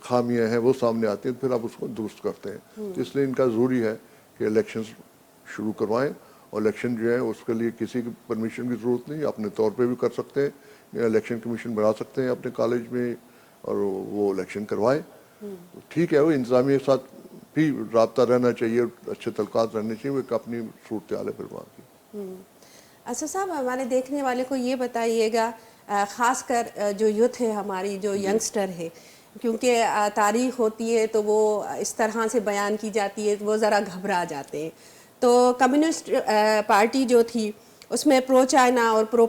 خامیاں ہیں وہ سامنے آتی ہیں، پھر آپ اس کو درست کرتے ہیں. تو اس لیے ان کا ضروری ہے کہ الیکشنز شروع کروائیں، اور الیکشن جو ہے اس کے لیے کسی کی پرمیشن کی ضرورت نہیں، اپنے طور پہ بھی کر سکتے ہیں، الیکشن کمیشن بنا سکتے ہیں اپنے کالج میں اور وہ الیکشن کروائیں. ٹھیک ہے، وہ انتظامیہ کے ساتھ بھی رابطہ رہنا چاہیے، اچھے تعلقات رہنے چاہیے، وہ ایک اپنی صورتحال ہے پھر وہاں کی. اسد صاحب ہمارے دیکھنے والے کو یہ بتائیے گا، خاص کر جو یوتھ ہے ہماری، جو ینگسٹر ہے، کیونکہ تاریخ ہوتی ہے تو وہ اس طرح سے بیان کی جاتی ہے تو وہ ذرا گھبرا جاتے ہیں. تو کمیونسٹ پارٹی جو تھی اس میں پرو چائنا اور پرو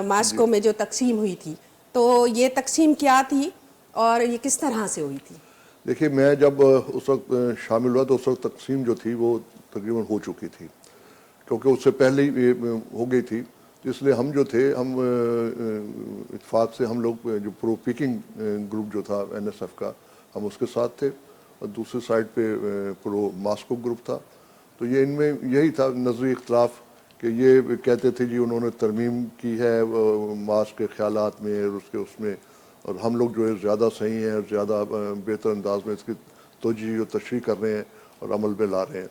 ماسکو میں جو تقسیم ہوئی تھی، تو یہ تقسیم کیا تھی اور یہ کس طرح سے ہوئی تھی؟ دیکھیے، میں جب اس وقت شامل ہوا تو اس وقت تقسیم جو تھی وہ تقریباً ہو چکی تھی، کیونکہ اس سے پہلے ہی ہو گئی تھی. اس لیے ہم جو تھے، ہم اتفاق سے ہم لوگ جو پرو پیکنگ گروپ جو تھا این ایس ایف کا، ہم اس کے ساتھ تھے، اور دوسری سائڈ پہ پرو ماسکو گروپ تھا. تو یہ ان میں یہی تھا نظری اختلاف کہ یہ کہتے تھے جی انہوں نے ترمیم کی ہے ماسک کے خیالات میں اور اس میں، اور ہم لوگ جو ہے زیادہ صحیح ہیں اور زیادہ بہتر انداز میں اس کی توجیہ و تشریح کر رہے ہیں اور عمل پہ لا رہے ہیں.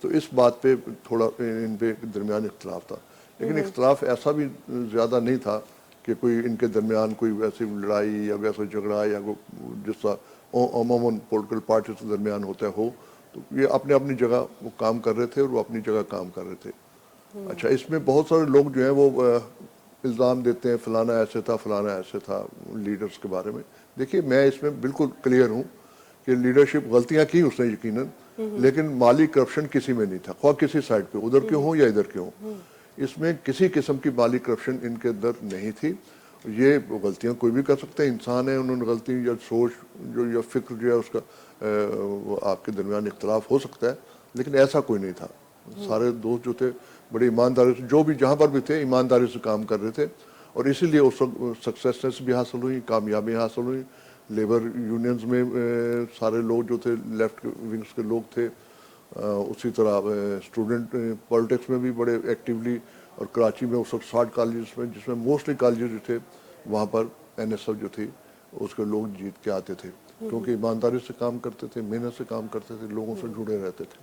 تو اس بات پہ تھوڑا ان پہ درمیان اختلاف تھا، لیکن اختلاف ایسا بھی زیادہ نہیں تھا کہ کوئی ان کے درمیان کوئی ویسی لڑائی یا ویسا جھگڑا یا جس طرح عموماً پولیٹیکل پارٹیز کے درمیان ہوتا ہو. تو یہ اپنے اپنی جگہ وہ کام کر رہے تھے اور وہ اپنی جگہ کام کر رہے تھے. اچھا، اس میں بہت سارے لوگ جو ہیں وہ الزام دیتے ہیں فلانا ایسے تھا فلانا ایسے تھا لیڈرز کے بارے میں. دیکھیے، میں اس میں بالکل کلیئر ہوں کہ لیڈرشپ غلطیاں کی اس نے یقیناً، لیکن مالی کرپشن کسی میں نہیں تھا، خواہ کسی سائڈ پہ ادھر کے ہوں یا ادھر کے ہوں. اس میں کسی قسم کی مالی کرپشن ان کے اندر نہیں تھی. یہ غلطیاں کوئی بھی کر سکتے ہیں، انسان ہے، انہوں نے غلطی یا سوچ جو یا فکر جو ہے اس کا وہ آپ کے درمیان اختلاف ہو سکتا ہے، لیکن ایسا کوئی نہیں تھا. سارے دوست جو تھے بڑی ایمانداری سے، جو بھی جہاں پر بھی تھے ایمانداری سے کام کر رہے تھے، اور اسی لیے اس وقت سکسیسنس بھی حاصل ہوئی، کامیابی حاصل ہوئی. لیبر یونینز میں سارے لوگ جو تھے لیفٹ ونگز کے لوگ تھے، اسی طرح اسٹوڈنٹ پالیٹکس میں بھی بڑے ایکٹیولی، اور کراچی میں اس وقت 60 کالجز میں، جس میں موسٹلی کالجز جو تھے وہاں پر این ایس ایف جو تھی اس کے لوگ جیت کے آتے تھے، کیونکہ ایمانداری سے کام کرتے تھے، محنت سے کام کرتے تھے، لوگوں سے جڑے رہتے تھے.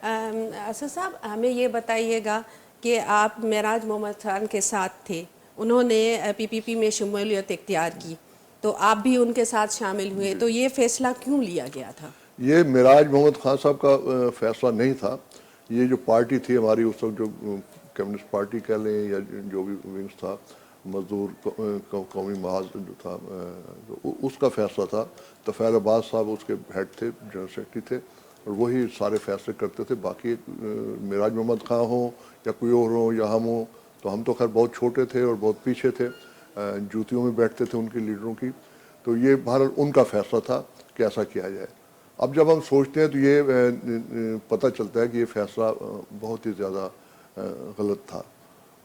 اسد صاحب ہمیں یہ بتائیے گا کہ آپ معراج محمد خان کے ساتھ تھے، انہوں نے پی پی پی میں شمولیت اختیار کی، تو آپ بھی ان کے ساتھ شامل ہوئے، تو یہ فیصلہ کیوں لیا گیا تھا؟ یہ معراج محمد خان صاحب کا فیصلہ نہیں تھا. یہ جو پارٹی تھی ہماری اس وقت، جو کمیونسٹ پارٹی کہہ لیں یا جو بھی ونگز تھا، مزدور قومی محاذ جو تھا، اس کا فیصلہ تھا. طفیل عباس صاحب اس کے ہیڈ تھے، جنرل سیکرٹری تھے، اور وہی سارے فیصلے کرتے تھے. باقی معراج محمد خان ہوں یا کوئی اور ہوں یا ہم ہوں، تو ہم تو خیر بہت چھوٹے تھے اور بہت پیچھے تھے، جوتیوں میں بیٹھتے تھے ان کے لیڈروں کی. تو یہ بہرحال ان کا فیصلہ تھا کہ ایسا کیا جائے. اب جب ہم سوچتے ہیں تو یہ پتہ چلتا ہے کہ یہ فیصلہ بہت ہی زیادہ غلط تھا.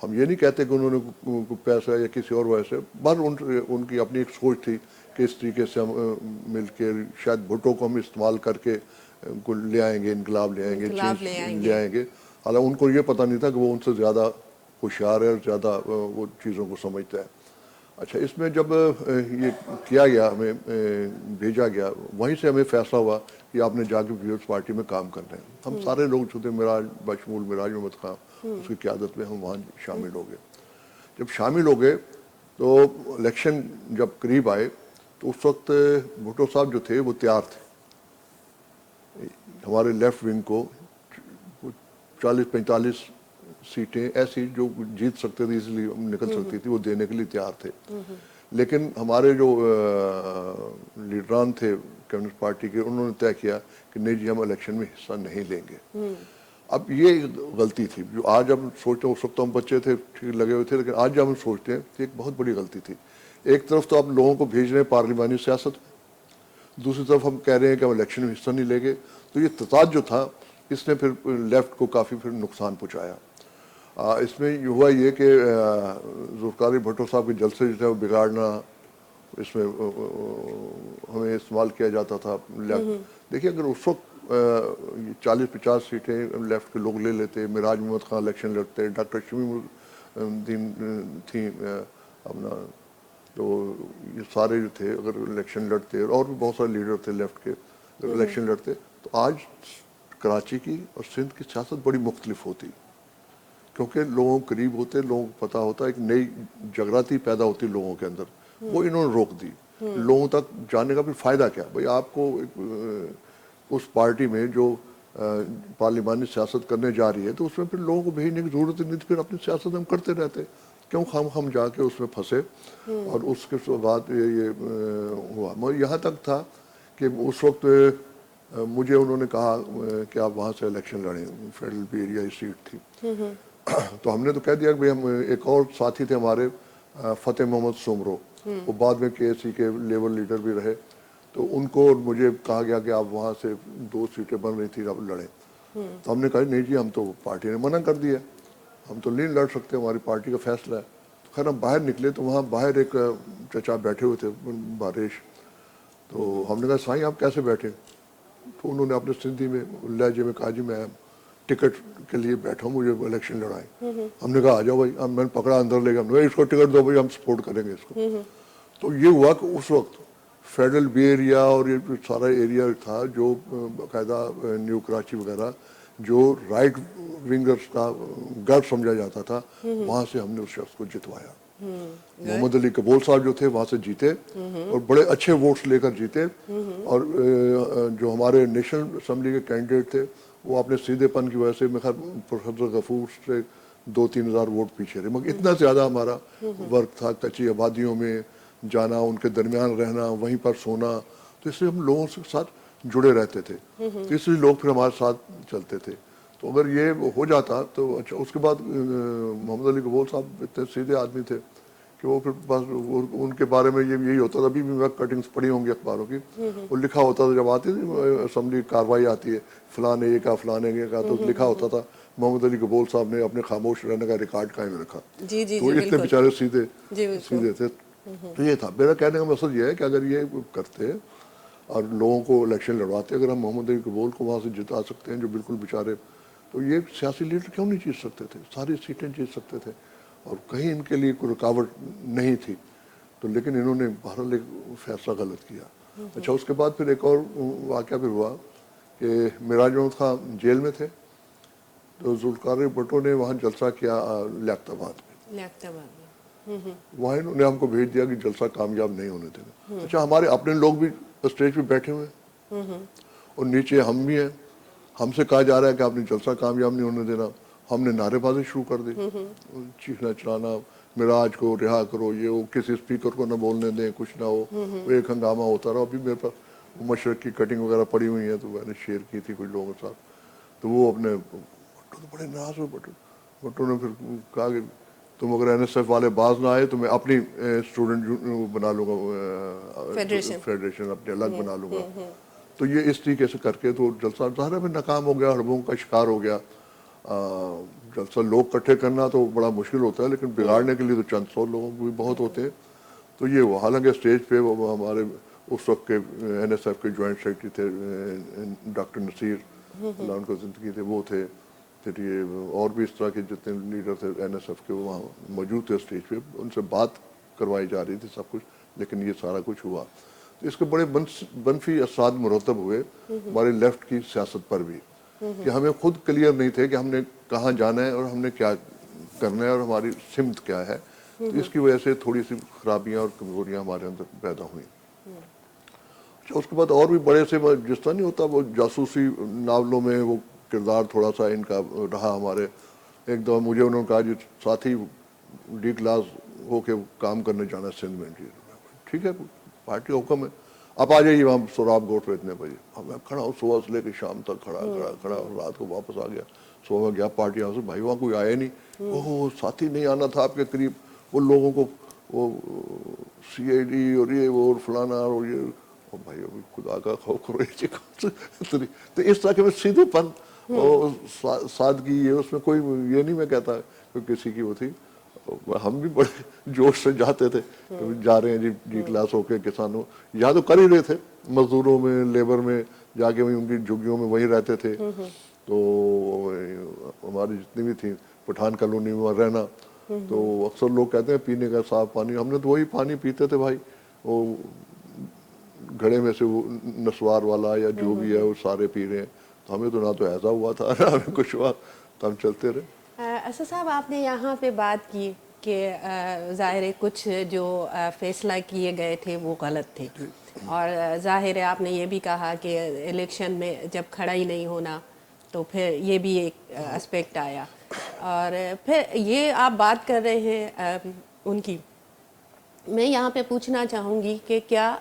ہم یہ نہیں کہتے کہ انہوں نے کوئی پیسہ یا کسی اور وجہ سے، بہر ان کی اپنی ایک سوچ تھی کہ اس طریقے سے ہم مل کے شاید بھٹو کو ہم استعمال کر کے ان کو لے آئیں گے، انقلاب لے آئیں گے، چینج لے آئیں گے. حالانکہ ان کو یہ پتہ نہیں تھا کہ وہ ان سے زیادہ ہوشیار ہے اور زیادہ وہ چیزوں کو سمجھتا ہے. اچھا، اس میں جب یہ کیا گیا، ہمیں بھیجا گیا، وہیں سے ہمیں فیصلہ ہوا کہ آپ نے جا کے پیپلز پارٹی میں کام کرنا ہے. ہم سارے لوگ جو تھے، معراج بشمول معراج محمد خان، اس کی قیادت میں ہم وہاں شامل ہو گئے. جب شامل ہو گئے تو الیکشن جب قریب آئے تو اس وقت بھٹو صاحب جو تھے وہ تیار تھے ہمارے لیفٹ ونگ کو 40-45 سیٹیں ایسی جو جیت سکتے تھے، ایزیلی نکل سکتی تھی، وہ دینے کے لیے تیار تھے. لیکن ہمارے جو لیڈران تھے کمیونسٹ پارٹی کے، انہوں نے طے کیا کہ نہیں جی، ہم الیکشن میں حصہ نہیں لیں گے. اب یہ غلطی تھی جو آج ہم سوچتے ہیں، اس وقت ہم بچے تھے، ٹھیک لگے ہوئے تھے، لیکن آج جب ہم سوچتے ہیں تو ایک بہت بڑی غلطی تھی. ایک طرف تو آپ لوگوں کو بھیج رہے ہیں پارلیمانی سیاست، دوسری طرف ہم کہہ رہے ہیں کہ ہم الیکشن میں حصہ نہیں لیں گے. تو یہ تضاد جو تھا، اس نے پھر لیفٹ کو کافی پھر نقصان پہنچایا. اس میں ہوا یہ کہ ذوالفقار بھٹو صاحب کے جلسے جو تھے وہ بگاڑنا، اس میں ہمیں استعمال کیا جاتا تھا لیفٹ. دیکھیے، اگر اس وقت 40-50 سیٹیں لیفٹ کے لوگ لے لیتے، معراج محمد خان الیکشن لڑتے، ڈاکٹر شمیم الدین تھیں اپنا تو یہ سارے جو تھے اگر الیکشن لڑتے اور بھی بہت سارے لیڈر تھے لیفٹ کے اگر الیکشن لڑتے تو آج کراچی کی اور سندھ کی سیاست بڑی مختلف ہوتی کیونکہ لوگوں کے قریب ہوتے لوگوں کو پتہ ہوتا ایک نئی جغراتی پیدا ہوتی لوگوں کے اندر وہ انہوں نے روک دی لوگوں تک جانے کا بھی فائدہ کیا بھائی آپ کو اس پارٹی میں جو پارلیمانی سیاست کرنے جا رہی ہے تو اس میں پھر لوگوں کو بھیجنے کی ضرورت نہیں تھی پھر اپنی سیاست ہم کرتے رہتے کیوں ہم جا کے اس میں پھنسے اور اس کے بعد یہ ہوا مگر یہاں تک تھا کہ اس وقت مجھے انہوں نے کہا کہ آپ وہاں سے الیکشن لڑیں فیڈرل بھی ایریا سیٹ تھی تو ہم نے تو کہہ دیا کہ ہم ایک اور ساتھی تھے ہمارے فتح محمد سومرو وہ بعد میں کے سی کے لیبر لیڈر بھی رہے تو ان کو مجھے کہا گیا کہ آپ وہاں سے 2 سیٹیں بن رہی تھی اب لڑیں تو ہم نے کہا نہیں جی ہم تو پارٹی نے منع کر دیا ہم تو نہیں لڑ سکتے ہماری پارٹی کا فیصلہ ہے خیر ہم باہر نکلے تو وہاں باہر ایک چچا بیٹھے ہوئے تھے بارش تو ہم نے کہا سائیں آپ کیسے بیٹھے تو انہوں نے اپنے سندھی میں لہجے میں کہا جی میں ٹکٹ کے لیے بیٹھا ہوں مجھے الیکشن لڑائیں ہم نے کہا آ جاؤ بھائی میں نے پکڑا اندر لے گیا اس کو ٹکٹ دو بھائی ہم سپورٹ کریں گے اس کو تو یہ ہوا کہ اس وقت فیڈرل بی ایریا اور یہ سارا ایریا تھا جو باقاعدہ نیو کراچی وغیرہ جو رائٹ ونگرز کا گڑھ سمجھا جاتا تھا وہاں سے ہم نے اس شخص کو جتوایا محمد علی کبول صاحب جو تھے وہاں سے جیتے اور بڑے اچھے ووٹس لے کر جیتے اور جو ہمارے نیشنل اسمبلی کے کینڈیڈیٹ تھے وہ اپنے سیدھے پن کی وجہ سے میں پروفیسر غفور سے 2-3 ہزار ووٹ پیچھے رہے مگر اتنا زیادہ ہمارا ورک تھا کچی آبادیوں میں جانا ان کے درمیان رہنا وہیں پر سونا تو اس لیے ہم لوگوں کے ساتھ جڑے رہتے تھے تو اس لیے لوگ پھر ہمارے ساتھ چلتے تھے تو اگر یہ ہو جاتا تو اچھا اس کے بعد محمد علی کبول صاحب اتنے سیدھے آدمی تھے کہ وہ پھر بس ان کے بارے میں یہی ہوتا تھا ابھی بھی میں کٹنگز پڑھی ہوں گی اخباروں کی وہ لکھا ہوتا تھا جب آتی تھی اسمبلی کاروائی آتی ہے فلاں نے یہ کہا فلاں نے یہ کہا تو لکھا ہوتا تھا محمد علی کبول صاحب نے اپنے خاموش رہنے کا ریکارڈ قائم رکھا تو اتنے بیچارے سیدھے تھے تو یہ تھا میرا کہنے کا مقصد یہ ہے کہ اگر یہ کرتے اور لوگوں کو الیکشن لڑواتے اگر ہم محمد علی کبول کو وہاں سے جتا سکتے ہیں جو بالکل بیچارے تو یہ سیاسی لیڈر کیوں نہیں جیت سکتے تھے ساری سیٹیں جیت سکتے تھے اور کہیں ان کے لیے کوئی رکاوٹ نہیں تھی تو لیکن انہوں نے بہرحال ایک فیصلہ غلط کیا اچھا اس کے بعد پھر ایک اور واقعہ پھر ہوا کہ معراج احمد خان جیل میں تھے تو ذوالقار بھٹو نے وہاں جلسہ کیا لیاقت آباد میں وہاں انہوں نے ہم کو بھیج دیا کہ جلسہ کامیاب نہیں ہونے دینا اچھا ہمارے اپنے لوگ بھی اسٹیج پہ بیٹھے ہوئے ہیں اور نیچے ہم بھی ہیں ہم سے کہا جا رہا ہے کہ آپ نے جلسہ کامیاب نہیں ہونے دینا ہم نے نعرے بازی شروع کر دی چیخنا چلانا معراج کو رہا کرو یہ وہ کسی اسپیکر کو نہ بولنے دیں کچھ نہ ہو وہ ایک ہنگامہ ہوتا رہا ابھی میرے پاس مشرق کی کٹنگ وغیرہ پڑی ہوئی ہیں تو میں نے شیئر کی تھی کچھ لوگوں کے ساتھ تو وہ اپنے بٹو تو بڑے ناراض ہوئے بٹو نے پھر کہا کہ تم اگر این ایس ایف والے باز نہ آئے تو میں اپنی اسٹوڈنٹ بنا لوں گا فیڈریشن اپنے الگ بنا لوں گا تو یہ اس طریقے سے کر کے تو جلسہ ظاہر میں ناکام ہو گیا ہڑبوں کا شکار ہو گیا جلسہ لوگ اکٹھے کرنا تو بڑا مشکل ہوتا ہے لیکن بگاڑنے کے لیے تو چند سو لوگوں بھی بہت ہوتے ہیں تو یہ وہ حالانکہ اسٹیج پہ وہ ہمارے اس وقت کے این ایس ایف کے جوائنٹ سیکرٹری تھے ڈاکٹر نصیر اللہ ان کو زندگی تھے وہ تھے پھر یہ اور بھی اس طرح کے جتنے لیڈر تھے این ایس ایف کے وہاں موجود تھے اسٹیج پہ ان سے بات کروائی جا رہی تھی سب کچھ لیکن یہ سارا کچھ ہوا تو اس کے بڑے منفی اثرات مرتب ہوئے ہمارے لیفٹ کی سیاست پر بھی کہ ہمیں خود کلیئر نہیں تھے کہ ہم نے کہاں جانا ہے اور ہم نے کیا کرنا ہے اور ہماری سمت کیا ہے تو اس کی وجہ سے تھوڑی سی خرابیاں اور کمزوریاں ہمارے اندر پیدا ہوئیں اس کے بعد اور بھی بڑے سے جس طرح نہیں ہوتا وہ جاسوسی ناولوں میں وہ کردار تھوڑا سا ان کا رہا ہمارے ایک دفعہ مجھے انہوں نے کہا جی ساتھی ڈی کلاس ہو کے کام کرنے جانا ہے سندھ میں جی ٹھیک ہے پارٹی حکم ہے آپ آ جائیے وہاں سوراب گوٹ پہ اتنے بجے میں کھڑا ہوں صبح سے لے کے شام تک کھڑا اور رات کو واپس آ گیا صبح میں گیا پارٹی ہاؤس بھائی وہاں کوئی آیا نہیں وہ ساتھی نہیں آنا تھا آپ کے قریب وہ لوگوں کو وہ سی آئی ڈی اور یہ وہ اور فلانا اور یہ بھائی ابھی خدا کا خوف کرو تو اس طرح کے میں سیدھے پن اور سادگی ہے اس میں کوئی یہ نہیں میں کہتا کہ کسی کی وہ تھی ہم بھی بڑے جوش سے جاتے تھے جا رہے ہیں جی ڈی کلاس ہو کے کسانوں یہاں تو کر ہی رہے تھے مزدوروں میں لیبر میں جا کے وہیں ان کی جھگیوں میں وہیں رہتے تھے تو ہماری جتنی بھی تھی پٹھان کالونی میں رہنا تو اکثر لوگ کہتے ہیں پینے کا صاف پانی، ہم نے تو وہی پانی پیتے تھے بھائی، وہ گھڑے میں سے وہ نسوار والا یا جو بھی ہے وہ سارے پی رہے ہیں، تو ہمیں تو نہ تو ایسا ہوا تھا نہ ہمیں کچھ ہوا، تو ہم چلتے رہے۔ اسد صاحب آپ نے یہاں پہ بات کی کہ ظاہر ہے کچھ جو فیصلہ کیے گئے تھے وہ غلط تھے، اور ظاہر ہے آپ نے یہ بھی کہا کہ الیکشن میں جب کھڑا ہی نہیں ہونا تو پھر یہ بھی ایک اسپیکٹ آیا، اور پھر یہ آپ بات کر رہے ہیں ان کی، میں یہاں پہ پوچھنا چاہوں گی کہ کیا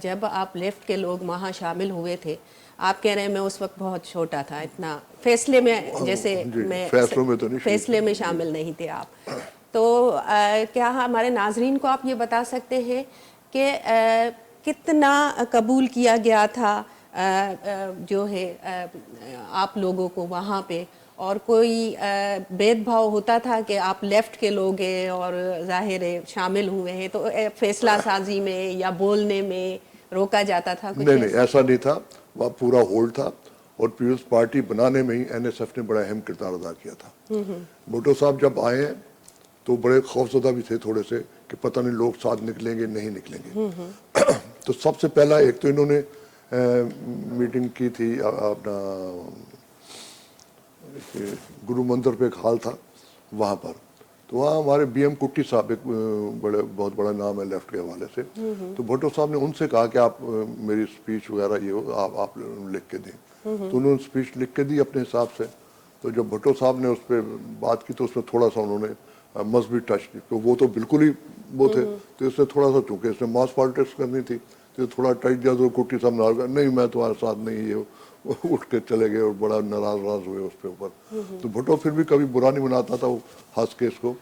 جب آپ لیفٹ کے لوگ وہاں شامل ہوئے تھے، آپ کہہ رہے ہیں میں اس وقت بہت چھوٹا تھا، اتنا فیصلے میں جیسے جی میں فیصلوں میں تو نہیں فیصلے میں شامل نہیں تھے آپ، تو کیا ہمارے ناظرین کو آپ یہ بتا سکتے ہیں کہ کتنا قبول کیا گیا تھا جو ہے آپ لوگوں کو وہاں پہ، اور کوئی بید بھاؤ ہوتا تھا کہ آپ لیفٹ کے لوگ ہیں اور ظاہر ہے شامل ہوئے ہیں تو فیصلہ سازی میں یا بولنے میں روکا جاتا تھا کچھ نہیں ایسا؟ ایسا نہیں تھا، وہاں پورا ہولڈ تھا، اور پیپلز پارٹی بنانے میں ہی این ایس ایف نے بڑا اہم کردار ادا کیا تھا۔ بھٹو صاحب جب آئے ہیں تو بڑے خوفزدہ بھی تھے تھوڑے سے کہ پتہ نہیں لوگ ساتھ نکلیں گے نہیں نکلیں گے، تو سب سے پہلا ایک تو انہوں نے میٹنگ کی تھی اپنا گرو مندر پہ ایک ہال تھا وہاں پر، تو وہاں ہمارے بی ایم کٹی صاحب ایک بہت بڑا نام ہے لیفٹ کے حوالے سے، تو بھٹو صاحب نے ان سے کہا کہ آپ میری اسپیچ وغیرہ یہ آپ لکھ کے دیں، تو انہوں نے اسپیچ لکھ کے دی اپنے حساب سے، تو جب بھٹو صاحب نے اس پہ بات کی تو اس میں تھوڑا سا انہوں نے مذہبی ٹچ کی، تو وہ تو بالکل ہی وہ تھے، تو اس نے تھوڑا سا چونکہ اس نے ماس پالیٹکس کرنی تھی تو تھوڑا ٹچ دیا، تو کٹی صاحب نے نہیں میں تمہارے ساتھ نہیں، یہ اٹھ کے چلے گئے اور بڑا ناراض ہوئے اس کے اوپر، تو بھٹو پھر بھی کبھی برا نہیں مناتا تھا، وہ ہنس کے اس کو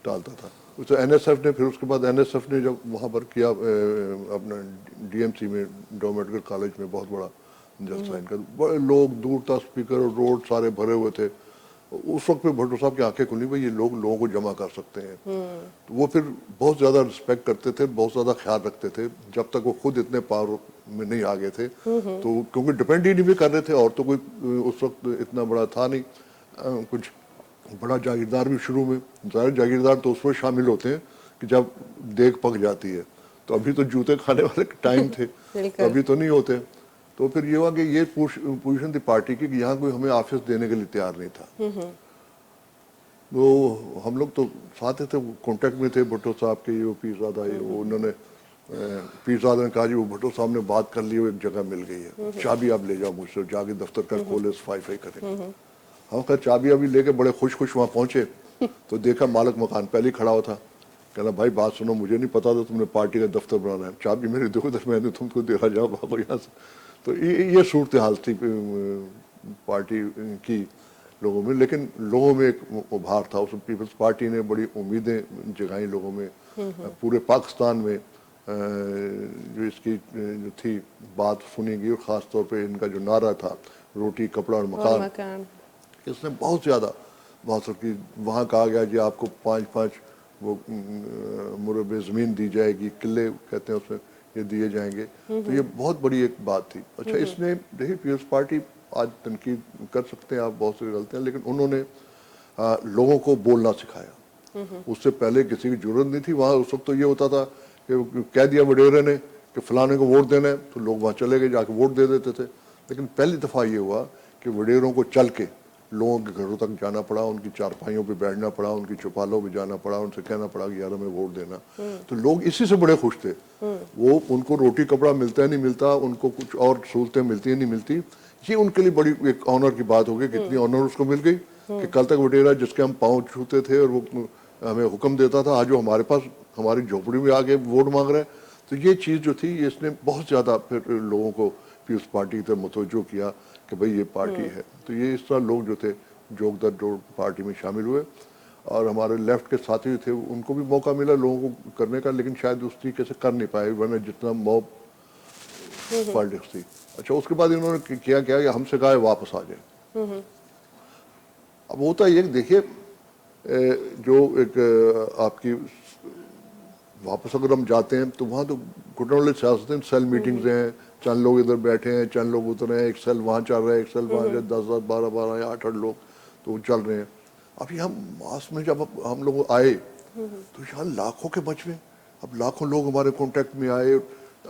ٹالتا تھا۔ تو این ایس ایف نے پھر اس کے بعد این ایس ایف نے جب وہاں پر کیا اپنا ڈی ایم سی میں ڈو میڈیکل کالج میں بہت بڑا جلسہ ان کا، بڑے لوگ دور تک اسپیکر اور روڈ سارے بھرے ہوئے تھے، اس وقت پہ بھٹو صاحب کی آنکھیں کھلی بھائی یہ لوگ لوگوں کو جمع کر سکتے ہیں، تو وہ پھر بہت زیادہ رسپیکٹ کرتے تھے، بہت زیادہ خیال رکھتے تھے، جب تک وہ خود اتنے پاور میں نہیں آ گئے تھے، تو کیونکہ ڈپینڈ ہی نہیں بھی کر رہے تھے، اور تو کوئی اس وقت اتنا بڑا تھا نہیں کچھ بڑا جاگیردار بھی شروع میں، ظاہر جاگیردار تو اس میں شامل ہوتے ہیں کہ جب دیگ پک جاتی ہے، تو ابھی تو جوتے کھانے والے ٹائم تھے تو ابھی تو نہیں ہوتے، تو پھر یہ ہوا کہ یہ پوزیشن تھی پارٹی کی کہ یہاں کوئی ہمیں آفس دینے کے لیے تیار نہیں تھا، تو ہم لوگ تو ساتھ تھے، کانٹیکٹ میں تھے بھٹو صاحب کے، وہ پیر زادہ وہ انہوں نے پیر زادہ نے کہا جی وہ بھٹو صاحب نے بات کر لی، وہ ایک جگہ مل گئی ہے، چابی آپ لے جاؤ مجھ سے، جا کے دفتر کا کھولے صفائی کریں، ہم کہا چابی ابھی لے کے بڑے خوش وہاں پہنچے، تو دیکھا مالک مکان پہلے ہی کھڑا ہوا تھا، کہنا بھائی بات سنو، مجھے نہیں پتا تھا تم نے پارٹی کا دفتر بنانا ہے، چابی میری دو میں نے تم کو دیکھا جاؤ بابا یہاں سے، تو یہ صورتحال تھی پارٹی کی لوگوں میں، لیکن لوگوں میں ایک ابھار تھا، اس پیپلز پارٹی نے بڑی امیدیں جگائیں لوگوں میں، پورے پاکستان میں جو اس کی جو تھی بات سنی گئی، اور خاص طور پہ ان کا جو نعرہ تھا روٹی کپڑا اور مکان، اس نے بہت زیادہ بہت کی، وہاں کہا گیا کہ آپ کو 5 وہ مربع زمین دی جائے گی، قلعے کہتے ہیں اس میں یہ دیے جائیں گے، تو یہ بہت بڑی ایک بات تھی۔ اچھا اس نے دیکھیے پیپلز پارٹی آج تنقید کر سکتے ہیں آپ بہت سی غلطیاں، لیکن انہوں نے لوگوں کو بولنا سکھایا، اس سے پہلے کسی کی ضرورت نہیں تھی، وہاں اس وقت تو یہ ہوتا تھا کہ کہہ دیا وڈیرے نے کہ فلانے کو ووٹ دینا ہے تو لوگ وہاں چلے گئے جا کے ووٹ دے دیتے تھے، لیکن پہلی دفعہ یہ ہوا کہ وڈیروں کو چل کے لوگوں کے گھروں تک جانا پڑا، ان کی چارپائیوں پہ بیٹھنا پڑا، ان کی چوپالوں پہ جانا پڑا، ان سے کہنا پڑا کہ یار ہمیں ووٹ دینا، تو لوگ اسی سے بڑے خوش تھے، وہ ان کو روٹی کپڑا ملتا ہے نہیں ملتا، ان کو کچھ اور سہولتیں ملتی ہیں نہیں ملتی، یہ ان کے لیے بڑی ایک آنر کی بات ہو گئی، کتنی آنر اس کو مل گئی کہ کل تک وڈیرا جس کے ہم پاؤں چھوتے تھے اور وہ ہمیں حکم دیتا تھا، آج وہ ہمارے پاس ہماری جھوپڑی میں آ کے ووٹ مانگ رہے ہیں، تو یہ چیز جو تھی اس نے بہت زیادہ پھر لوگوں کو پیپلز پارٹی کی طرف متوجہ کیا کہ بھئی یہ پارٹی ہے، تو یہ اس طرح لوگ جو تھے جوگ در جوڑ پارٹی میں شامل ہوئے، اور ہمارے لیفٹ کے ساتھی تھے ان کو بھی موقع ملا لوگوں کو کرنے کا، لیکن شاید اس طریقے سے کر نہیں پائے ورنہ جتنا موب پالیٹکس تھی۔ اچھا اس کے بعد انہوں نے کیا کہ ہم سے کہا ہے واپس آ جائیں، اب ہوتا یہ دیکھیے جو ایک آپ کی واپس اگر ہم جاتے ہیں تو وہاں تو گھٹنے والے سیاستیں سیل میٹنگز ہیں، چند لوگ ادھر بیٹھے ہیں، چند لوگ ادھر ہیں، ایک سیل وہاں چل رہا ہے، ایک سیل وہاں 10 12 12 یا 8 لوگ تو وہ چل رہے ہیں، اب یہاں ماس میں جب ہم لوگ آئے تو یہاں لاکھوں کے مجمع، اب لاکھوں لوگ ہمارے کانٹیکٹ میں آئے.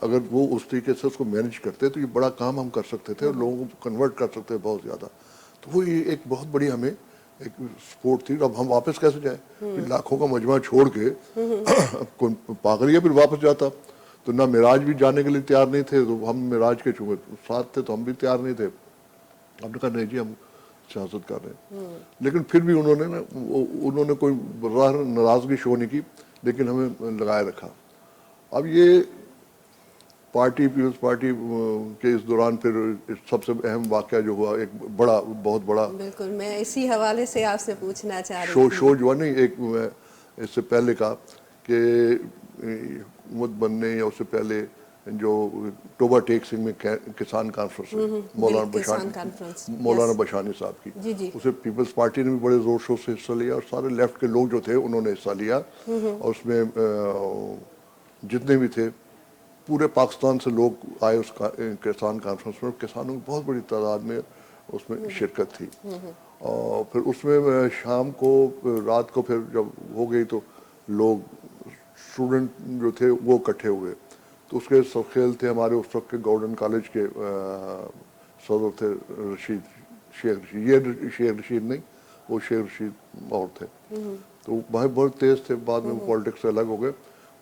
اگر وہ اس طریقے سے اس کو مینج کرتے تو یہ بڑا کام ہم کر سکتے تھے اور لوگوں کو کنورٹ کر سکتے بہت زیادہ. تو وہ یہ ایک بہت بڑی ہمیں ایک سپورٹ تھی. اب ہم واپس کیسے جائیں؟ لاکھوں کا مجمع چھوڑ کے پاگل یا پھر واپس جاتا. تو نہ معراج بھی جانے کے لیے تیار نہیں تھے، تو ہم معراج کے چونکہ ساتھ تھے تو ہم بھی تیار نہیں تھے. ہم نے کہا نہیں جی ہم سیاست کر رہے ہیں. لیکن پھر بھی انہوں نے کوئی براہ ناراضگی شو نہیں کی، لیکن ہمیں لگائے رکھا. اب یہ پارٹی پیپلز پارٹی کے اس دوران پھر سب سے اہم واقعہ جو ہوا، ایک بہت بڑا بالکل میں اسی حوالے سے آپ سے پوچھنا چاہ رہی تھی. شو جو ہے نہیں، ایک اس سے پہلے کا کہ حکومت بننے یا اس سے پہلے جو اکتوبر ٹیک سنگھ میں کسان کانفرنس مولانا بشانی صاحب کی، جی اسے پیپلز پارٹی نے بھی بڑے زور شور سے حصہ لیا اور سارے لیفٹ کے لوگ جو تھے انہوں نے حصہ لیا. اور اس میں جتنے بھی تھے پورے پاکستان سے لوگ آئے اس کسان کانفرنس میں. کسانوں کی بہت بڑی تعداد میں اس میں شرکت تھی. اور پھر اس میں شام کو رات کو پھر جب ہو گئی تو لوگ اسٹوڈنٹ جو تھے وہ اکٹھے ہوئے. تو اس کے سرخیل تھے ہمارے اس وقت کے گورڈن کالج کے صدر تھے شیخ رشید. یہ شیخ رشید نہیں، وہ شیخ رشید اور تھے. تو بھائی بہت تیز تھے، بعد میں وہ پالیٹکس سے الگ ہو گئے.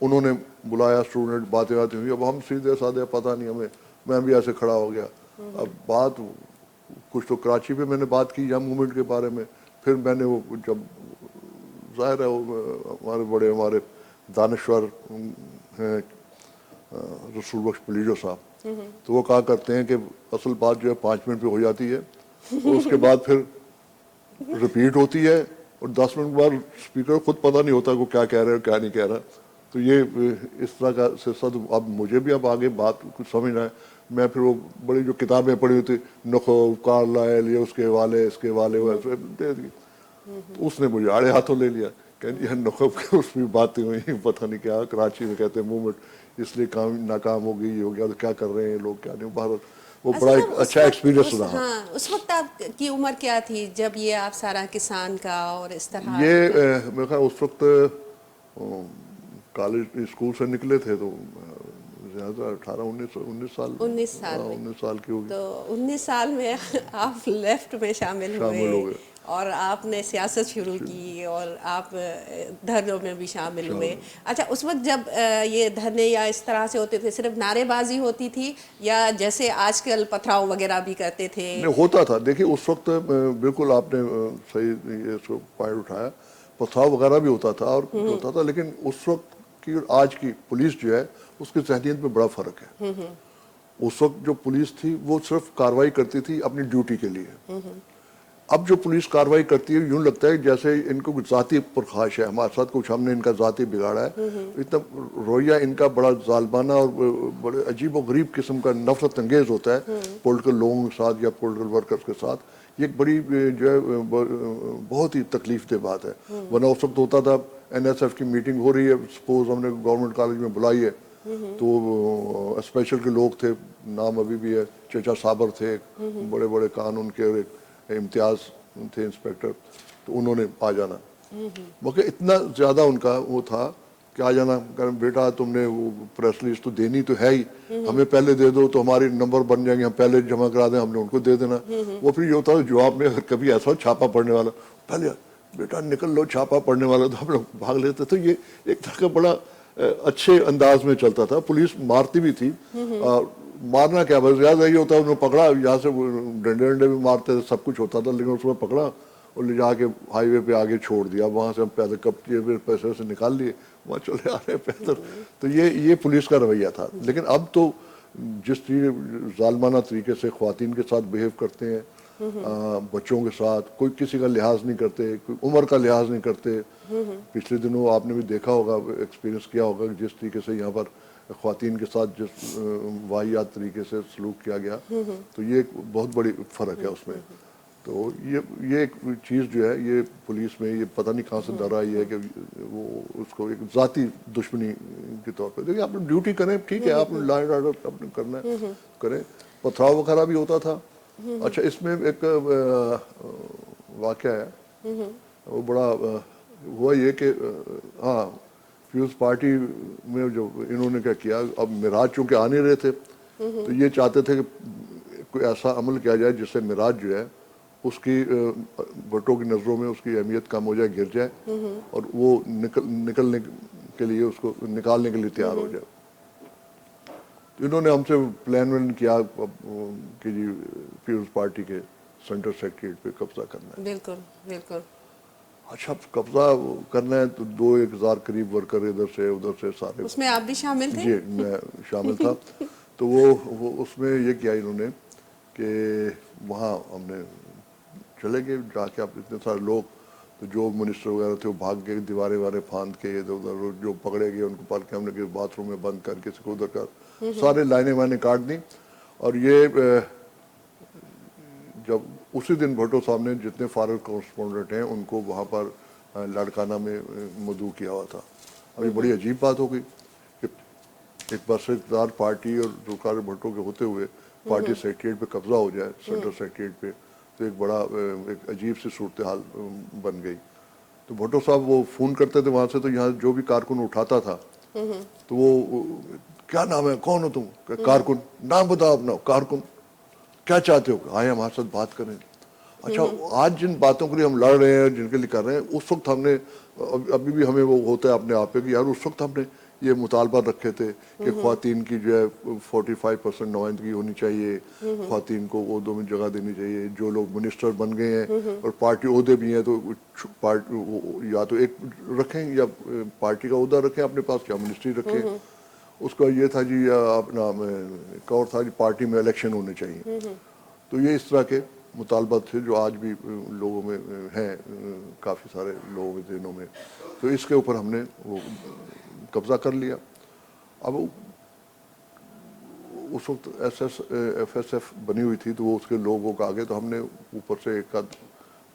انہوں نے بلایا اسٹوڈنٹ، باتیں ہوئی. اب ہم سیدھے سادھے پتہ نہیں ہمیں، میں بھی ایسے کھڑا ہو گیا. اب بات کچھ تو کراچی پہ میں نے بات کی یم موومنٹ کے بارے میں. پھر میں نے وہ جب ظاہر ہے ہمارے دانشور ہیں رسول بخش پلیجو صاحب، تو وہ کہا کرتے ہیں کہ اصل بات جو ہے 5 منٹ پہ ہو جاتی ہے اور اس کے بعد پھر رپیٹ ہوتی ہے اور 10 منٹ بعد اسپیکر خود پتہ نہیں ہوتا کہ وہ کیا کہہ رہا ہے اور کیا نہیں کہہ رہا. تو یہ اس طرح کا سلسلہ. تو اب مجھے بھی اب آگے بات کچھ سمجھ رہا ہے. میں پھر وہ بڑی جو کتابیں پڑھی ہوئی تھی نخو کارلائل یا اس کے حوالے دے دی. تو اس نے مجھے آڑے ہاتھوں لے لیا کہ یہ نخب کے اس میں باتیں ہوئی، پتہ نہیں کیا. کراچی میں کہتے ہیں موومنٹ اس لیے ناکام ہو گئی، یہ ہو گیا، تو کیا کر رہے ہیں لوگ کیا نہیں. باہر وہ بڑا ایک اچھا ایکسپیرینس رہا. ہاں اس وقت آپ کی عمر کیا تھی جب یہ آپ سارا کسان کا اور اس طرح؟ یہ میرے خیال اس وقت کالج اسکول سے نکلے تھے تو زیادہ 19 سال 19 سال کی ہوگی. تو 19 سال میں آپ لیفٹ میں شامل ہو ہوئے گئے اور آپ نے سیاست شروع کی اور آپ دھرنوں میں بھی شامل ہوئے. اچھا اس وقت جب یہ دھرنے یا اس طرح سے ہوتے تھے صرف نعرے بازی ہوتی تھی یا جیسے آج کل پتھراؤ وغیرہ بھی کرتے تھے؟ نہیں ہوتا تھا. دیکھیے اس وقت بالکل آپ نے صحیح اس کو پوائنٹ اٹھایا، پتھراؤ وغیرہ بھی ہوتا تھا اور ہوتا تھا. لیکن اس وقت کی اور آج کی پولیس جو ہے اس کی ذہنیت میں بڑا فرق ہے. اس وقت جو پولیس تھی وہ صرف کارروائی کرتی تھی اپنی ڈیوٹی کے لیے. اب جو پولیس کارروائی کرتی ہے یوں لگتا ہے جیسے ان کو ذاتی پرخاش ہے ہمارے ساتھ، کچھ ہم نے ان کا ذاتی بگاڑا ہے. اتنا رویہ ان کا بڑا ظالمانہ اور بڑے عجیب و غریب قسم کا نفرت انگیز ہوتا ہے پولیٹیکل لوگوں کے ساتھ یا پولیٹیکل ورکرز کے ساتھ. یہ ایک بڑی جو ہے بہت ہی تکلیف دہ بات ہے. ورنہ اس وقت ہوتا تھا NSF کی میٹنگ ہو رہی ہے، سپوز ہم نے گورنمنٹ کالج میں بلائی ہے تو اسپیشل کے لوگ تھے، نام ابھی بھی ہے، چچا صابر تھے، بڑے بڑے قانون کے، اور ایک امتیاز تھے انسپیکٹر، تو انہوں نے آ جانا. مگر اتنا زیادہ ان کا وہ تھا کہ آ جانا کہ بیٹا تم نے وہ پریس ریلیز تو دینی تو ہے ہی، ہمیں پہلے دے دو تو ہمارے نمبر بن جائیں گے، ہم پہلے جمع کرا دیں، ہم نے ان کو دے دینا. وہ پھر یہ ہوتا ہے جواب میں اگر کبھی ایسا چھاپا پڑنے والا، پہلے بیٹا نکل لو چھاپا پڑنے والا، تو ہم لوگ بھاگ لیتے. تو یہ ایک طرح کا بڑا اچھے انداز میں چلتا تھا. پولیس مارتی بھی تھی، مارنا کیا بس زیادہ یہ ہوتا ہے انہوں نے پکڑا، یہاں سے ڈنڈے ڈنڈے بھی مارتے تھے، سب کچھ ہوتا تھا، لیکن اس میں پکڑا اور لے جا کے ہائی وے پہ آگے چھوڑ دیا. وہاں سے ہم پیدل کب کیے پیسے سے نکال لیے، وہاں چلے آ رہے پیدل. تو یہ پولیس کا رویہ تھا. لیکن اب تو جس ظالمانہ طریقے سے خواتین کے ساتھ بیہیو کرتے ہیں، بچوں کے ساتھ کوئی کسی کا لحاظ نہیں کرتے، کوئی عمر کا لحاظ نہیں کرتے. پچھلے دنوں آپ نے بھی دیکھا ہوگا، ایکسپیرینس کیا ہوگا جس طریقے سے یہاں پر خواتین کے ساتھ جس واحد طریقے سے سلوک کیا گیا، تو یہ ایک بہت بڑی فرق ہے اس میں. تو یہ ایک چیز جو ہے یہ پولیس میں یہ پتہ نہیں کہاں سے ڈر آئی ہے کہ وہ اس کو ایک ذاتی دشمنی کے طور پہ. دیکھیں آپ نے ڈیوٹی کریں، ٹھیک ہے، آپ نے لا اینڈ آرڈر آپ نے کرنا ہے کریں. پتھراؤ وغیرہ بھی ہوتا تھا. اچھا اس میں ایک واقعہ ہے، وہ بڑا ہوا یہ کہ ہاں پیپلز پارٹی میں جو انہوں نے کیا کیا, اب معراج چونکہ آ نہیں رہے تھے تو یہ چاہتے تھے کہ کوئی ایسا عمل کیا جائے جس سے معراج جو ہے اس کی بھٹو کی نظروں میں اس کی اہمیت کم ہو جائے, گر جائے, اور وہ نکلنے کے لیے اس کو نکالنے کے لیے تیار ہو جائے. تو انہوں نے ہم سے پلان وین کیا کہ جی پیپلز پارٹی کے سینٹر سیکریٹریٹ پہ قبضہ کرنا ہے. بالکل بالکل. اچھا قبضہ کرنا ہے تو 2,000 قریب ورکر ادھر سے ادھر سے سارے, اس میں آپ بھی شامل تھے؟ جی میں شامل تھا. تو وہ اس میں یہ کیا انہوں نے کہ وہاں ہم نے چلے گئے جا کے, آپ اتنے سارے لوگ, تو جو منسٹر وغیرہ تھے وہ بھاگ گئے, دیواریں وارے پھاند کے ادھر ادھر, جو پکڑے گئے ان کو پکڑ کے ہم نے باتھ روم میں بند کر کے ادھر کر, سارے لائنیں وائنیں کاٹ دیں. اور یہ جب اسی دن بھٹو صاحب نے جتنے فارغ کورسپونڈنٹ ہیں ان کو وہاں پر لاڑکانہ میں مدعو کیا ہوا تھا. اب یہ بڑی عجیب بات ہو گئی کہ ایک برسر اقتدار پارٹی اور ذوالفقار بھٹو کے ہوتے ہوئے پارٹی سیکریٹریٹ پہ قبضہ ہو جائے, سینٹر سیکریٹریٹ پہ, تو ایک بڑا ایک عجیب سی صورتحال بن گئی. تو بھٹو صاحب وہ فون کرتے تھے وہاں سے, تو یہاں جو بھی کارکن اٹھاتا تھا تو وہ کیا نام ہے, کون ہو تم؟ کارکن. نام بتاؤ اپنا. کارکن. کیا چاہتے ہو؟ آئے ہمارے ساتھ بات کریں. اچھا آج جن باتوں کے لیے ہم لڑ رہے ہیں, جن کے لیے کر رہے ہیں, اس وقت ہم نے ابھی بھی ہمیں وہ ہوتا ہے اپنے آپ پہ کہ یار اس وقت ہم نے یہ مطالبہ رکھے تھے کہ خواتین کی جو ہے 45% نمائندگی ہونی چاہیے, خواتین کو عہدوں میں جگہ دینی چاہیے. جو لوگ منسٹر بن گئے ہیں اور پارٹی عہدے بھی ہیں تو یا تو ایک رکھیں یا پارٹی کا عہدہ رکھیں اپنے پاس, یا منسٹری رکھیں. اس کا یہ تھا جی اپنا ایک اور تھا جی پارٹی میں الیکشن ہونے چاہیے. تو یہ اس طرح کے مطالبات تھے جو آج بھی لوگوں میں ہیں, کافی سارے لوگوں کے ذہنوں میں. تو اس کے اوپر ہم نے وہ قبضہ کر لیا. اب اس وقت ایف ایس ایف بنی ہوئی تھی تو وہ اس کے لوگوں کو آگے, تو ہم نے اوپر سے ایک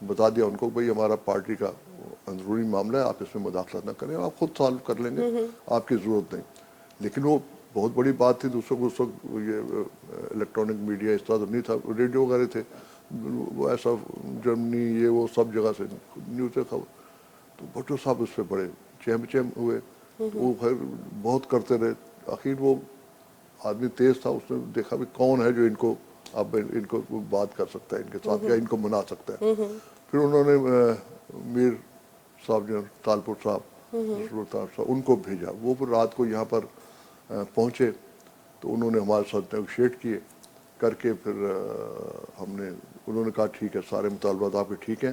بتا دیا ان کو بھئی ہمارا پارٹی کا اندرونی معاملہ ہے, آپ اس میں مداخلت نہ کریں, آپ خود سالو کر لیں گے, آپ کی ضرورت نہیں. لیکن وہ بہت بڑی بات تھی. دوسروں کو اس وقت یہ الیکٹرانک میڈیا اس طرح تو نہیں تھا, ریڈیو وغیرہ تھے, وہ ایسا جرمنی یہ وہ سب جگہ سے نیوز خبر. تو بھٹو صاحب اس پہ بڑے چہم ہوئے, وہ خیر بہت کرتے رہے. آخر وہ آدمی تیز تھا, اس نے دیکھا بھی کون ہے جو ان کو اب ان کو بات کر سکتا ہے ان کے ساتھ, یا ان کو منا سکتا ہے. پھر انہوں نے میر صاحب جو تالپور صاحب, ان کو بھیجا. وہ پھر رات کو یہاں پر پہنچے تو انہوں نے ہمارے ساتھ نیگوشیٹ کیے کر کے, پھر انہوں نے کہا ٹھیک ہے سارے مطالبات آپ کے ٹھیک ہیں,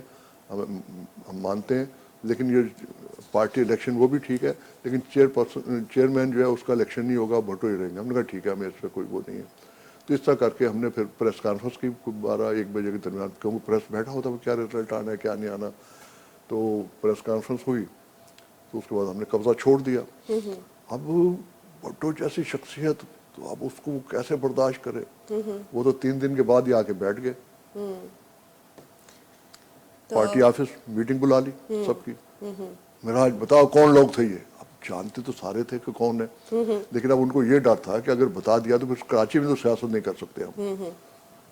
ہم مانتے ہیں, لیکن یہ پارٹی الیکشن وہ بھی ٹھیک ہے, لیکن چیئرمین جو ہے اس کا الیکشن نہیں ہوگا, بھٹو ہی رہیں گے. ہم نے کہا ٹھیک ہے, ہمیں اس پہ کوئی وہ نہیں ہے. تو اس طرح کر کے ہم نے پھر پریس کانفرنس کی 12-1 بجے کے درمیان, کیونکہ پریس بیٹھا ہوتا کیا رزلٹ آنا ہے کیا نہیں آنا. تو پریس کانفرنس ہوئی تو اس کے بعد ہم نے قبضہ چھوڑ دیا. اب بھٹو جیسی شخصیت, تو اب اس کو کیسے برداشت کرے. وہ تو 3 دن کے بعد ہی آ کے بیٹھ گئے, پارٹی آفس میٹنگ بلا لی سب کی. معراج بتاؤ کون لوگ تھے یہ. اب جانتے تو سارے تھے کہ کون ہے, لیکن اب ان کو یہ ڈر تھا کہ اگر بتا دیا تو پھر کراچی میں تو سیاست نہیں کر سکتے ہم.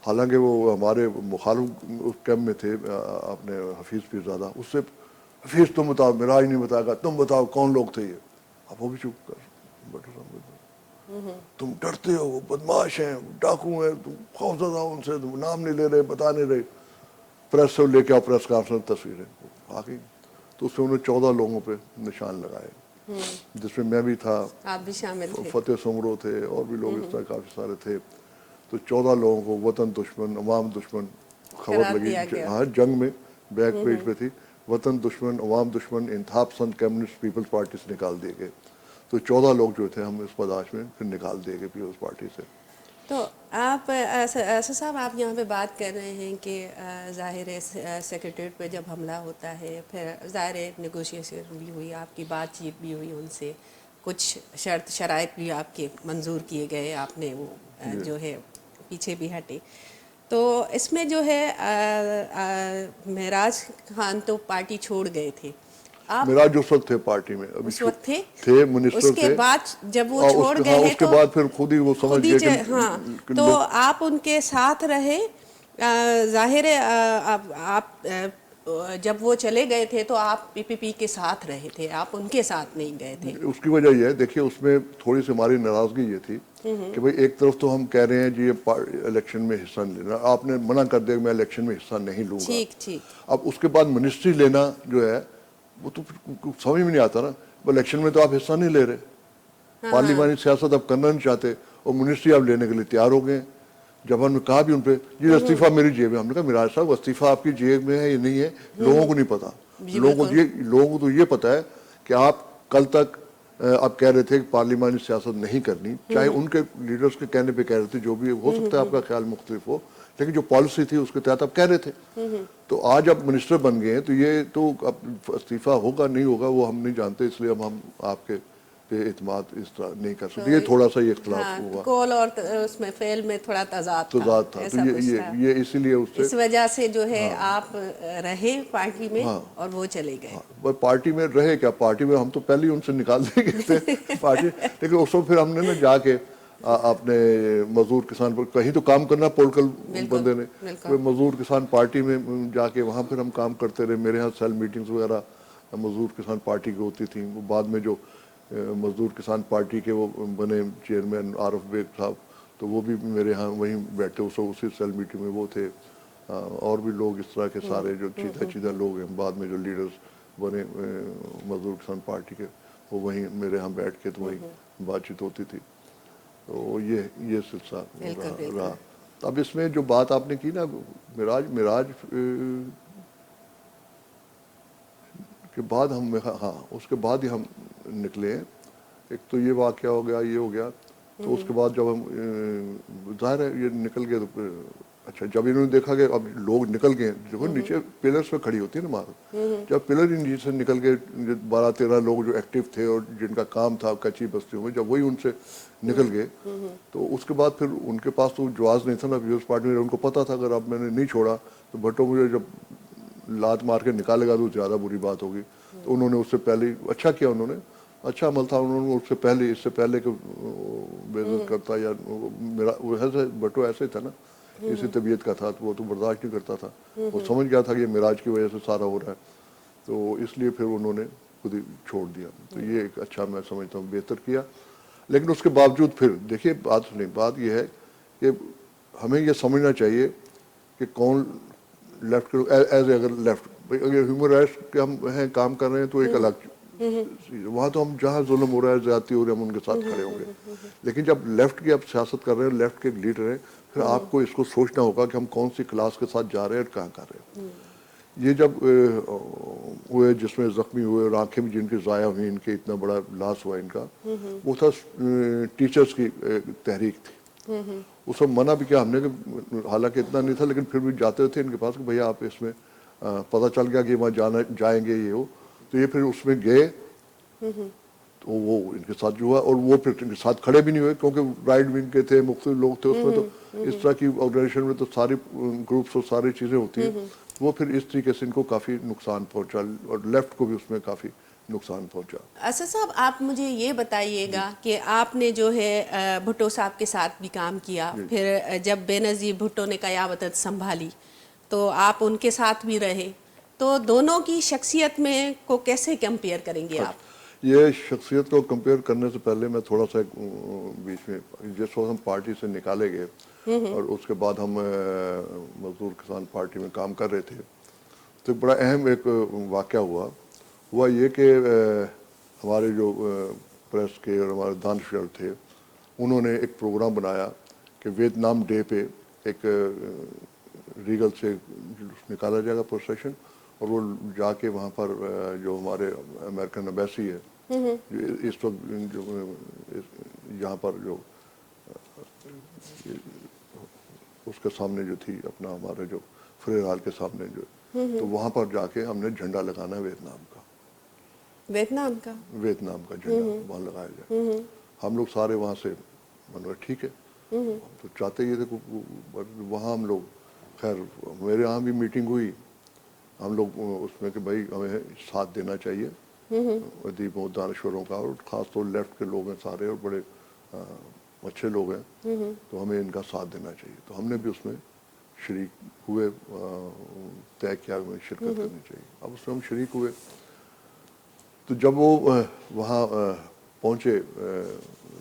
حالانکہ وہ ہمارے مخالف اس کیمپ میں تھے اپنے حفیظ پیرزادہ, اس سے حفیظ تم بتاؤ, معراج نہیں بتائے گا, تم بتاؤ کون لوگ تھے یہ. اب وہ بھی چپ کر, تم ڈرتے ہو, وہ بدماش ہیں, ڈاکو ہیں, تم خوفزدہ ہو ان سے, تم نام نہیں لے رہے, بتا نہیں رہے. پریس سے لے کے آؤ, پریس کانفرنس تصویریں آ گئی. تو اس میں انہوں نے 14 لوگوں پہ نشان لگائے, جس میں بھی تھا, آپ بھی شامل تھے, فتح سمرو تھے, اور بھی لوگ اس طرح کافی سارے تھے. تو 14 لوگوں کو وطن دشمن, عوام دشمن خبر لگی. ہاں جنگ میں بیک پیج پہ تھی, وطن دشمن, عوام دشمن, انتخاب پسند کمیونسٹ پیپلز پارٹی سے نکال دیے گئے. تو 14 لوگ جو تھے ہم اس پداش میں پھر نکال دیے گئے پیپلز پارٹی سے. تو آپ ایسا صاحب آپ یہاں پہ بات کر رہے ہیں کہ ظاہر ہے سیکریٹریٹ پہ جب حملہ ہوتا ہے, پھر ظاہر ہے نیگوشیشن بھی ہوئی, آپ کی بات چیت بھی ہوئی ان سے, کچھ شرط شرائط بھی آپ کے منظور کیے گئے, آپ نے وہ جو ہے پیچھے بھی ہٹے. تو اس میں جو ہے معراج خان تو پارٹی چھوڑ گئے تھے, آپ معراج اس وقت تھے پارٹی میں, ابھی اس وقت تھے منسٹر اس کے تھے. بعد جب وہ چھوڑ گئے ہیں اس کے بعد پھر خود ہی وہ سمجھ گئے کہ ہاں, تو آپ ان کے ساتھ رہے. ظاہر ہے آپ جب وہ چلے گئے تھے تو آپ پی پی پی کے ساتھ رہے تھے, آپ ان کے ساتھ نہیں گئے تھے. اس کی وجہ یہ ہے, دیکھیے اس میں تھوڑی سی ہماری ناراضگی یہ تھی کہ بھئی ایک طرف تو ہم کہہ رہے ہیں جی یہ الیکشن میں حصہ نہیں لینا, آپ نے منع کر دیا کہ میں الیکشن میں حصہ نہیں لوں گا. ٹھیک ٹھیک. اب اس کے بعد منسٹری لینا جو ہے وہ تو سمجھ میں نہیں آتا نا, الیکشن میں تو آپ حصہ نہیں لے رہے, پارلیمانی سیاست آپ کرنا نہیں چاہتے, اور منسٹری آپ لینے کے لیے تیار ہو گئے. جب ہم نے کہا بھی ان پہ جی استعفیٰ میری جیب میں, ہم نے کہا مراج صاحب استعفیٰ آپ کی جیب میں ہے یا نہیں ہے لوگوں کو نہیں پتا. لوگوں کو تو یہ پتا ہے کہ آپ کل تک آپ کہہ رہے تھے کہ پارلیمانی سیاست نہیں کرنی, چاہے ان کے لیڈرز کے کہنے پہ کہہ رہے تھے, جو بھی ہو سکتا ہے آپ کا خیال مختلف ہو, لیکن جو پالیسی تھی اس کے تحت آپ کہہ رہے تھے. تو آج آپ منسٹر بن گئے ہیں تو یہ تو اب استعفیٰ ہوگا نہیں ہوگا وہ ہم نہیں جانتے, اس لیے ہم آپ کے پہ اعتماد اس طرح نہیں کر سکتے. یہ تھوڑا سا یہ اختلاف ہوا, قول اور اس میں فعل میں تھوڑا تضاد تھا. تو ایسا کچھ تھا. یہ اسی لیے اس وجہ سے جو ہے آپ رہے پارٹی میں اور وہ چلے گئے. پارٹی میں رہے کیا, پارٹی میں ہم تو پہلے ہی ان سے نکال دے گئے تھے پارٹی, لیکن اس وقت پھر ہم نے نا جا کے اپنے مزدور کسان پر کہیں تو کام کرنا, پولیٹیکل بندے نے مزدور کسان پارٹی میں جا کے وہاں پھر ہم کام کرتے رہے. میرے ہاں سیل میٹنگز وغیرہ مزدور کسان پارٹی کی ہوتی تھیں. وہ بعد میں جو مزدور کسان پارٹی کے وہ بنے چیئرمین عارف بیگ صاحب, تو وہ بھی میرے ہاں وہیں بیٹھے, اسی سیل میٹنگ میں وہ تھے. اور بھی لوگ اس طرح کے سارے جو چیدہ لوگ ہیں بعد میں جو لیڈرز بنے مزدور کسان پارٹی کے, وہ وہیں میرے ہاں بیٹھ کے تو وہیں بات چیت ہوتی تھی. تو یہ سلسلہ رہا. اب اس میں جو بات آپ نے کی نا معراج کے بعد ہم, ہاں اس کے بعد ہی ہم نکلے ہیں. ایک تو یہ واقعہ ہو گیا, یہ ہو گیا, تو اس کے بعد جب ہم ظاہر ہے یہ نکل گئے تو اچھا جب انہوں نے دیکھا کہ اب لوگ نکل گئے, دیکھو نیچے پلرز پہ کھڑی ہوتی ہے نا مارو, جب پلر ہی نیچے سے نکل گئے 12-13 لوگ جو ایکٹیو تھے اور جن کا کام تھا کچی بستیوں میں, جب وہی ان سے نکل گئے تو اس کے بعد پھر ان کے پاس تو جواز نہیں تھا نا پیپلز پارٹی میں. ان کو پتا تھا اگر اب میں نے نہیں چھوڑا تو بھٹو مجھے جب لات مار کے نکالے گا تو زیادہ بری بات ہوگی. تو انہوں نے اس سے پہلے اچھا کیا, انہوں نے اچھا عمل تھا, انہوں نے اس سے پہلے کہ بے عزت کرتا یا میرا بھٹو ایسے تھا نا, اسی طبیعت کا تھا, تو وہ تو برداشت نہیں کرتا تھا. وہ سمجھ گیا تھا کہ یہ معراج کی وجہ سے سارا ہو رہا ہے, تو اس لیے پھر انہوں نے خود ہی چھوڑ دیا. تو یہ ایک اچھا میں سمجھتا ہوں بہتر کیا. لیکن اس کے باوجود پھر دیکھیے بات یہ ہے کہ ہمیں یہ سمجھنا چاہیے کہ کون لیفٹ ایز اے اگر لیفٹ اگر ہیومن رائٹس کے ہم ہیں کام کر رہے ہیں تو ایک الگ چیز, وہاں تو ہم جہاں ظلم ہو رہا ہے زیادتی ہو رہی ہے ہم ان کے ساتھ کھڑے ہوں گے. لیکن جب لیفٹ کی آپ سیاست کر رہے ہیں, لیفٹ کے لیڈر ہیں, پھر آپ کو اس کو سوچنا ہوگا کہ ہم کون سی کلاس کے ساتھ جا رہے ہیں اور کہاں کر رہے ہیں. یہ جب ہوئے جس میں زخمی ہوئے اور آنکھیں بھی جن کی ضائع ہوئی, ان کے اتنا بڑا لاس ہوا ان کا, وہ تھا ٹیچرز کی تحریک تھی. اس وقت منع بھی کیا ہم نے کہ حالانکہ اتنا نہیں تھا لیکن پھر بھی جاتے تھے ان کے پاس کہ بھیا آپ اس میں پتہ چل گیا کہ وہاں جائیں گے یہ ہو, تو یہ پھر اس میں گئے. تو وہ ان کے ساتھ جو ہوا, اور وہ پھر ان کے ساتھ کھڑے بھی نہیں ہوئے کیونکہ رائٹ ونگ کے تھے, مختلف لوگ تھے اس میں. تو اس طرح کی آرگنائزیشن میں تو ساری گروپس اور ساری چیزیں ہوتی ہیں. وہ پھر اس طریقے سے ان کو کافی نقصان پہنچا, اور لیفٹ کو بھی اس میں کافی نقصان پہنچا. اسد صاحب آپ مجھے یہ بتائیے گا کہ آپ نے جو ہے بھٹو صاحب کے ساتھ بھی کام کیا, پھر جب بے نظیر بھٹو نے قیادت سنبھالی تو آپ ان کے ساتھ بھی رہے, تو دونوں کی شخصیت میں کو کیسے کمپیئر کریں گے آپ؟ یہ شخصیت کو کمپیئر کرنے سے پہلے میں تھوڑا سا بیچ میں, جس وقت ہم پارٹی سے نکالے گئے اور اس کے بعد ہم مزدور کسان پارٹی میں کام کر رہے تھے, تو بڑا اہم ایک واقعہ ہوا یہ کہ ہمارے جو پریس کے اور ہمارے دانشور تھے, انہوں نے ایک پروگرام بنایا کہ ویتنام ڈے پہ ایک ریگل سے نکالا جائے گا پروسیشن, اور وہ جا کے وہاں پر جو ہمارے امریکن ایمبیسی ہے اس وقت جو یہاں پر جو اس کے سامنے جو تھی اپنا ہمارے جو فریر ہال کے سامنے جو, تو وہاں پر جا کے ہم نے جھنڈا لگانا ہے ویتنام کا جھنڈا وہاں لگایا جائے. ہم لوگ سارے وہاں سے ٹھیک ہے, تو چاہتے یہ تھے وہاں ہم لوگ, خیر میرے یہاں بھی میٹنگ ہوئی, ہم لوگ اس میں کہ بھائی ہمیں ساتھ دینا چاہیے ادیبوں دانشوروں کا, اور خاص طور لیفٹ کے لوگ ہیں سارے اور بڑے اچھے لوگ ہیں, تو ہمیں ان کا ساتھ دینا چاہیے. تو ہم نے بھی اس میں شریک ہوئے, طے کیا ہمیں شرکت کرنی چاہیے. اب اس میں ہم شریک ہوئے. تو جب وہ وہاں پہنچے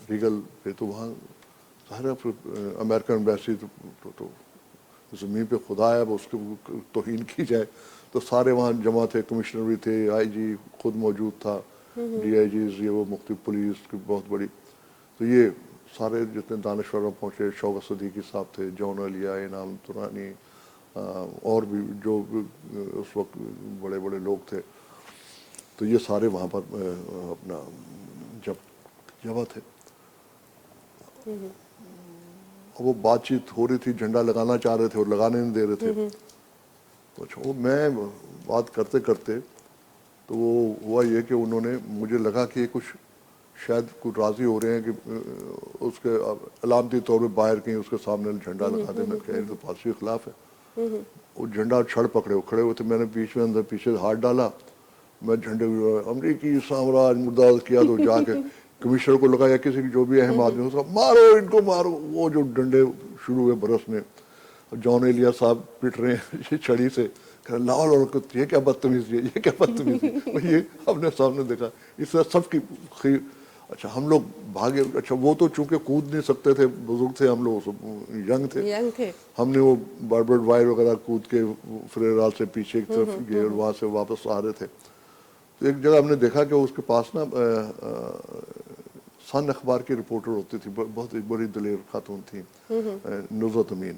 ریگل پہ, تو وہاں ظاہر امریکن ایمبیسی تو زمین پہ خدا ہے, اب اس کو توہین کی جائے. تو سارے وہاں جمع تھے, کمشنر بھی تھے, آئی جی خود موجود تھا, ڈی آئی جیز, یہ وہ مختلف پولیس کی بہت بڑی. تو یہ سارے جتنے دانشور پہنچے, شوکت صدیقی صاحب تھے, جون علیہ, انعام تورانی, اور بھی جو اس وقت بڑے بڑے لوگ تھے. تو یہ سارے وہاں پر اپنا جب جمع تھے. وہ بات چیت ہو رہی تھی, جھنڈا لگانا چاہ رہے تھے اور لگانے نہیں دے رہے تھے. تو وہ میں بات کرتے کرتے تو وہ ہوا یہ کہ انہوں نے, مجھے لگا کہ یہ کچھ شاید کچھ راضی ہو رہے ہیں کہ اس کے علامتی طور پہ باہر کہیں اس کے سامنے جھنڈا لگا دیں. میں کہہ تو پالیسی کے خلاف ہے. وہ جھنڈا چھڑ پکڑے کھڑے ہوئے تھے, میں نے بیچ میں اندر پیچھے ہاتھ ڈالا, میں جھنڈے امریکی سامراج مرداد کیا. تو جا کے کمشنر کو لگا یا کسی کی جو بھی اہم آدمی ہو, مارو ان کو مارو. وہ جو ڈنڈے شروع ہوئے برسنے, جون ایلیا صاحب پٹ رہے ہیں چھڑی سے, لاؤ یہ کیا بدتمیزی ہے, یہ کیا بدتمیزی. یہ ہم نے سامنے دیکھا, اس طرح سب کی خیر. اچھا ہم لوگ بھاگے. اچھا وہ تو چونکہ کود نہیں سکتے تھے, بزرگ تھے, ہم لوگ ینگ تھے. ہم نے وہ باربرڈ وائر وغیرہ کود کے فریرال سے پیچھے کی طرف گئے اور وہاں سے واپس آ رہے تھے. تو ایک جگہ ہم نے دیکھا کہ اس کے پاس نا سن اخبار کی رپورٹر ہوتی تھی, بہت بڑی دلیر خاتون تھیں, نصرت امین.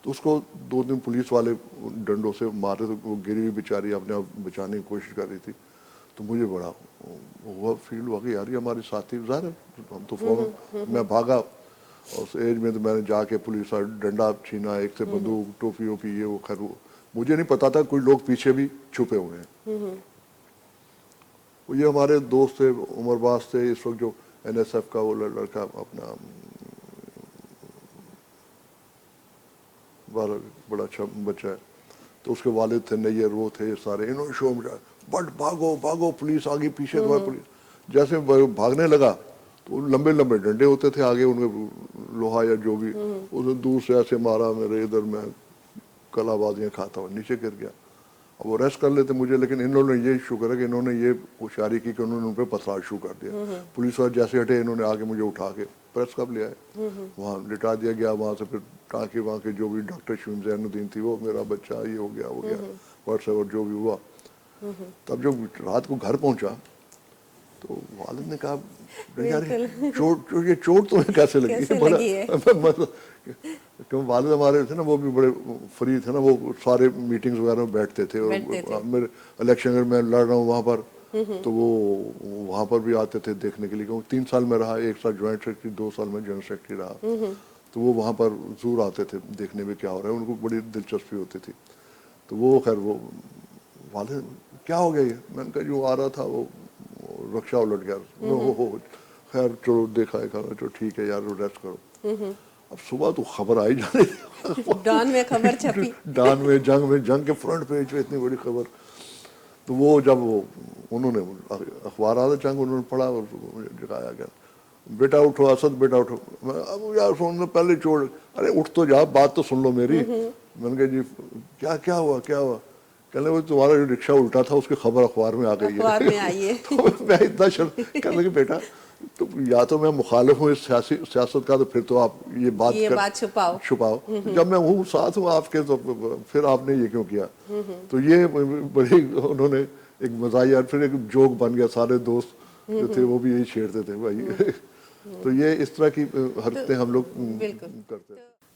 تو اس کو 2 دن پولیس والے ڈنڈوں سے مارے, تو وہ گری ہوئی بیچاری اپنے آپ بچانے کی کوشش کر رہی تھی. تو مجھے بڑا ہوا فیل ہوا کہ یار یہ ہماری ساتھی ظاہر ہے. ہم تو فوراً میں بھاگا, اس ایج میں تو میں نے جا کے پولیس والے ڈنڈا چھینا, ایک سے بندوق, ٹوپی ووپی, یہ وہ. خیر مجھے نہیں پتا تھا کوئی لوگ پیچھے بھی چھپے ہوئے ہیں. یہ ہمارے دوست تھے, عمر باز تھے اس وقت, جو این ایس ایف کا وہ لڑکا اپنا بڑا اچھا بچہ ہے. تو اس کے والد تھے نیئر, وہ تھے سارے. انہوں نے شو مچایا, بٹ بھاگو بھاگو, پولیس آگے پیچھے. پولیس جیسے بھاگنے لگا تو لمبے لمبے ڈنڈے ہوتے تھے آگے, ان میں لوہا یا جو بھی, اسے دور سے ایسے مارا. میرے ادھر میں کلا بازیاں کھاتا ہوں, نیچے گر گیا. اب وہ ریسٹ کر لیتے مجھے, لیکن انہوں نے یہ شکر ہے کہ انہوں نے یہ ہوشیاری کی کہ انہوں نے ان پہ پتھرا شروع کر دیا. پولیس والے جیسے ہٹے, انہوں نے آگے مجھے اٹھا کے پریس کب لے آئے, وہاں لٹا دیا گیا. وہاں سے پھر ٹانکے وہاں کے جو بھی ڈاکٹر شمیم زین الدین تھی, وہ میرا بچہ یہ ہو گیا ہو گیا, واٹس ایور جو بھی ہوا. تب جب رات کو گھر پہنچا تو والد نے کہا یار یہ چوٹ تمہیں کیسے لگی. والد ہمارے تھے نا, وہ بھی بڑے فری تھے نا, وہ سارے میٹنگز وغیرہ میں بیٹھتے تھے. اور میرے الیکشن اگر میں لڑ رہا ہوں وہاں پر, تو وہ وہاں پر بھی آتے تھے دیکھنے کے لیے. 3 سال میں رہا, 1 سال جوائنٹ سیکرٹری, 2 سال میں جنرل سیکرٹری رہا. تو وہ وہاں پر ضرور آتے تھے دیکھنے میں کیا ہو رہا ہے, ان کو بڑی دلچسپی ہوتی تھی. تو وہ خیر وہ والد کیا ہو گیا یہ, میں نے کہا جو آ رہا تھا وہ رکشہ الٹ گیا. خیر چلو دیکھا ہے, چلو ٹھیک ہے یار, ریسٹ کرو. اب صبح تو خبر آئی جانے, ڈان میں خبر چھپی, ڈان میں جنگ کے فرنٹ پیج پہ اتنی بڑی خبر. تو وہ جب وہ انہوں نے اخبارات جنگ انہوں نے پڑھا اور جگایا گیا, بیٹا اٹھو اسد, بیٹا اٹھو. اب یار سن پہلے چھوڑ, ارے اٹھ تو جا, بات تو سن لو میری. میں نے کہا جی کیا ہوا کیا ہوا. کہنے وہ تمہارا جو رکشہ الٹا تھا اس کی خبر اخبار میں آ گئی ہے. میں اتنا کہنے لگا بیٹا تو یا تو میں مخالف ہوں اس سیاست کا, تو پھر تو آپ یہ بات چھپاؤ. جب میں ہوں ساتھ ہوں آپ کے, تو پھر آپ نے یہ کیوں کیا. تو یہ بڑی انہوں نے ایک مزاحیہ, پھر ایک جوک بن گیا. سارے دوست جو تھے وہ بھی یہی چھیڑتے تھے بھائی. تو یہ اس طرح کی حرکتیں ہم لوگ کرتے تھے.